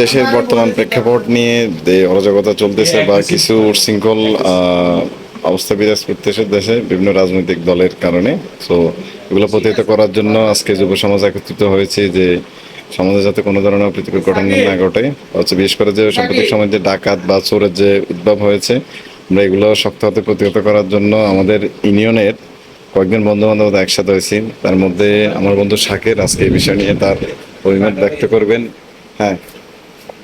দেশের বর্তমান প্রেক্ষাপট নিয়ে যে অরাজকতা চলতেছে বা কিছু উচ্ছৃঙ্খল অবস্থা বিরাজ করতেছে দেশে বিভিন্ন রাজনৈতিক দলের কারণে। সো এগুলো প্রতিহত করার জন্য আজকে যুব সমাজ একত্রিত হয়েছে যে সমাজে যাতে কোনো ধরনের অপ্রীতিকর ঘটনা না ঘটে, হচ্ছে বিশেষ করে যে সাম্প্রতিক সময় যে ডাকাত বা চোরের যে উদ্ভব হয়েছে, আমরা এগুলো শক্ত হাতে প্রতিহত করার জন্য আমাদের ইউনিয়নের কয়েকজন বন্ধু বান্ধব একসাথে হয়েছি। তার মধ্যে আমার বন্ধু শাকের আজকে এই বিষয় নিয়ে তার অভিমত ব্যক্ত করবেন। হ্যাঁ,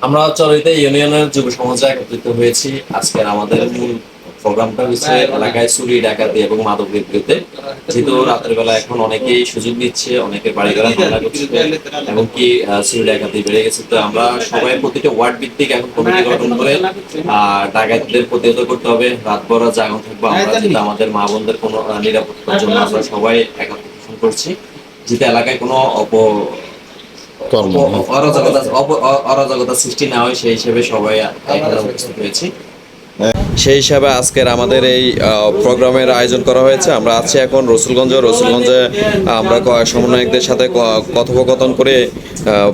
আমরা চরিতে ইউনিয়নের যুব সমাজে একত্রিত হয়েছি। আজকের আমাদের মূল প্রোগ্রামটা হচ্ছে এলাকায় চুরি ডাকাতি এবং মাদক বিক্রিতে। যেহেতু রাতের বেলা এখন অনেকেই সুযোগ নিচ্ছে, অনেকের বাড়ি ঘরে হামলা করছে এবং কি চুরি ডাকাতি বেড়ে গেছে। তো আমরা সবাই প্রতিটা ওয়ার্ড ভিত্তিক এখন কমিটি গঠন করে ডাকাতদের প্রতিহত করতে হবে। রাতভর জাগরণ থাকবো আমরা, যেটা আমাদের মা বোনদের কোনো নিরাপত্তার জন্য আমরা সবাই একত্রিত করছি, যেটা এলাকায় কোনো অরাজকতা সৃষ্টি না হয় সেই হিসেবে সবাই এখানে উপস্থিত হয়েছি। সেই হিসাবে আজকের আমাদের এই প্রোগ্রামের আয়োজন করা হয়েছে। আমরা আছি এখন রসুলগঞ্জে আমরা সমন্বয়কদের সাথে কথোপকথন করে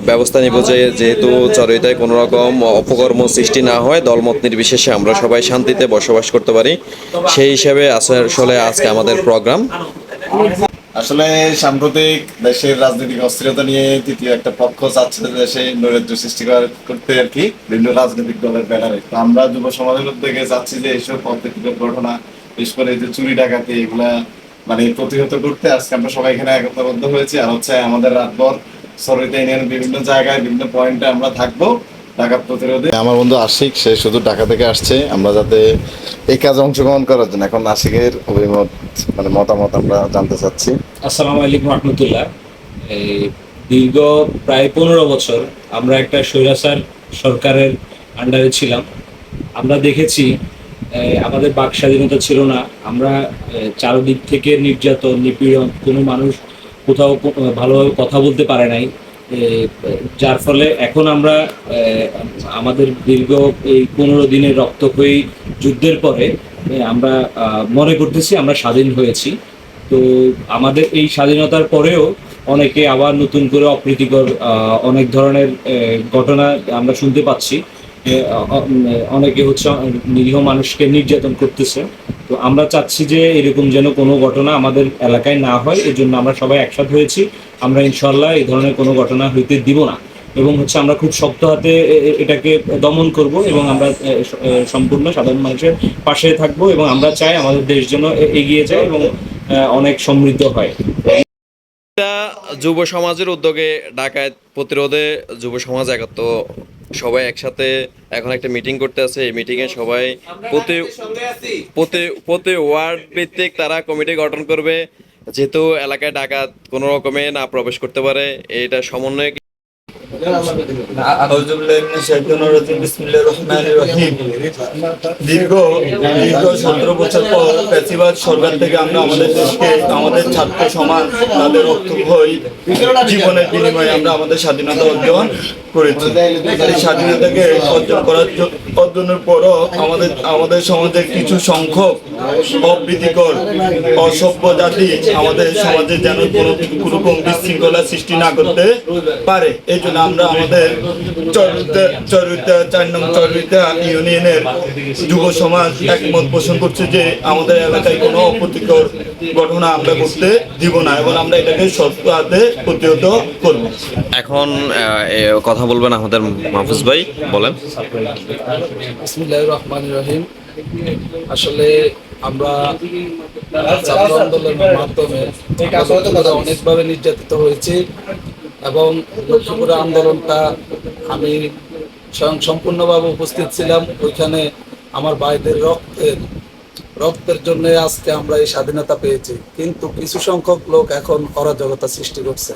ব্যবস্থা নিব যে যেহেতু চরইতায় কোনো রকম অপকর্ম সৃষ্টি না হয়, দলমত নির্বিশেষে আমরা সবাই শান্তিতে বসবাস করতে পারি, সেই হিসাবে আসলে আজকে আমাদের প্রোগ্রাম। আসলে সাম্প্রতিক দেশের রাজনৈতিক অস্থিরতা নিয়ে তৃতীয় একটা পক্ষ চাচ্ছে দেশে নৈরাজ্য সৃষ্টি করতে আর কি, বিভিন্ন রাজনৈতিক দলের ব্যানারে। তো আমরা যুব সমাজের উদ্যোগে চাচ্ছি যে এইসব অপ্রীতিকর ঘটনা, বিশেষ করে এই যে চুরি ডাকাতি, এগুলা মানে প্রতিহত করতে আজকে আমরা সবাই এখানে একতাবদ্ধ হয়েছি। আর হচ্ছে আমাদের রাতভর সরিতে ইউনিয়নের বিভিন্ন জায়গায় বিভিন্ন পয়েন্টে আমরা থাকবো ডাকাত প্রতিরোধে। আমার বন্ধু আশিক, সে শুধু ঢাকা থেকে আসছে আমরা যাতে এই কাজে অংশগ্রহণ করার জন্য। এখন আশিকের অভিমত মানে মতামত আমরা জানতে চাচ্ছি। আসসালামু আলাইকুম রহমতুল্লাহ। এই দীর্ঘ প্রায় 15 বছর আমরা একটা স্বৈরাচার সরকারের আন্ডারে ছিলাম। আমরা দেখেছি আমাদের বাক স্বাধীনতা ছিল না। আমরা চারদিক থেকে নির্যাতন, নিপীড়ন, কোনো মানুষ কোথাও ভালোভাবে কথা বলতে পারে নাই। যার ফলে এখন আমরা আমাদের দীর্ঘ এই 15 দিনের রক্তক্ষয়ী যুদ্ধের পরে আমরা মনে করতেছি আমরা স্বাধীন হয়েছি। তো আমাদের এই স্বাধীনতার পরেও অনেকে আবার নতুন করে অপ্রীতিকর অনেক ধরনের ঘটনা আমরা শুনতে পাচ্ছি। অনেকে হচ্ছে নিরীহ মানুষকে নির্যাতন করতেছে। তো আমরা চাচ্ছি যে এরকম যেন কোনো ঘটনা আমাদের এলাকায় না হয়, এর জন্য আমরা সবাই একসাথে হয়েছি। আমরা ইনশাল্লাহ এই ধরনের কোনো ঘটনা হইতে দিব না এবং হচ্ছে আমরা খুব শক্ত হাতে এটাকে দমন করব এবং আমরা সম্পূর্ণ সাধারণ মানুষের পাশে থাকব এবং আমরা চাই আমাদের দেশ যেন এগিয়ে যায় এবং অনেক সমৃদ্ধ হয়। যুব সমাজের উদ্যোগে ডাকাত প্রতিরোধে যুব সমাজ একত্র সবাই একসাথে এখন একটা মিটিং করতে আছে। এই মিটিংয়ে সবাই প্রতি ওয়ার্ড ভিত্তিক তারা কমিটি গঠন করবে, যেহেতু এলাকায় ডাকাত কোনো রকমে না প্রবেশ করতে পারে। এটা সমন্বয় দীর্ঘ 17 বছর পর ফ্যাসিবাদ সরকার থেকে আমরা আমাদের দেশকে, আমাদের ছাত্র সমাজ তাদের রক্তক্ষয়ী জীবনের বিনিময়ে আমরা আমাদের স্বাধীনতা অর্জন করেছি। এই স্বাধীনতাকে অর্জনের পরও আমাদের সমাজের কিছু সংখ্যক অপ্রীতিকর অসভ্য জাতি আমাদের সমাজে যেন কোনো রকম বিশৃঙ্খলা সৃষ্টি না করতে পারে, এই জন্য আমরা আমাদের চরুইতা 4 নং চরুইতা ইউনিয়নের যুব সমাজ একমত পোষণ করছে যে আমাদের এলাকায় কোনো অপ্রীতিকর ঘটনা আমরা করতে দিব না এবং আমরা এটাকে শক্ত হাতে প্রতিহত করব। এখন কথা বলবেন আমাদের মাহফুজ ভাই, বলেন। বিসমিল্লাহির রহমানির রহিম। আসলে আমরা ছাত্র আন্দোলনের মাধ্যমে অনেকভাবে নির্যাতিত হয়েছি এবং লক্ষ্মীপুর আন্দোলনটা আমি স্বয়ং সম্পূর্ণভাবে উপস্থিত ছিলাম। ওইখানে আমার ভাইদের রক্তের জন্য আজকে আমরা এই স্বাধীনতা পেয়েছি। কিন্তু কিছু সংখ্যক লোক এখন অরাজকতা সৃষ্টি করছে।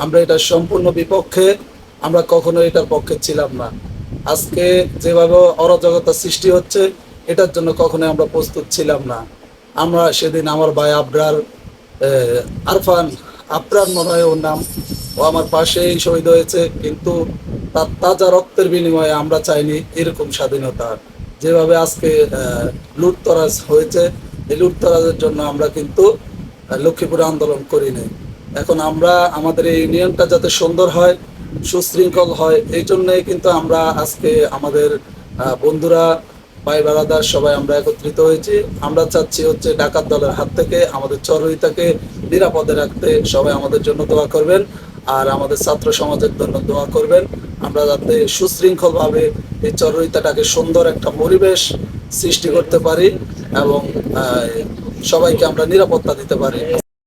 আমরা এটার সম্পূর্ণ বিপক্ষে, আমরা কখনো এটার পক্ষে ছিলাম না। আজকে যেভাবে অরাজকতা সৃষ্টি হচ্ছে এটার জন্য কখনোই আমরা প্রস্তুত ছিলাম না। আমরা সেদিন আমার ভাই আফরান মনে হয় ওর নাম, ও আমার পাশেই শহীদ হয়েছে, কিন্তু তার তাজা রক্তের বিনিময়ে আমরা চাইনি এরকম স্বাধীনতা। যেভাবে আজকে লুটতরাজ হয়েছে, এই লুটতরাজের জন্য আমরা কিন্তু লক্ষ্মীপুরে আন্দোলন করিনি। এখন আমরা আমাদের এই ইউনিয়নটা যাতে সুন্দর হয়, সুশৃঙ্খল হয়। এই জন্যই কিন্তু আমরা আজকে আমাদের বন্ধুরা ভাই বারাদার সবাই আমরা একত্রিত হয়েছি। আমরা চাচ্ছি হচ্ছে ডাকাত দলের হাত থেকে আমাদের চরইতাকে নিরাপদে রাখতে সবাই আমাদের জন্য দোয়া করবেন, আর আমাদের ছাত্র সমাজের জন্য দোয়া করবেন। আমরা যাতে সুশৃঙ্খলভাবে এই চরইতাটাকে সুন্দর একটা পরিবেশ সৃষ্টি করতে পারি এবং সবাইকে আমরা নিরাপত্তা দিতে পারি।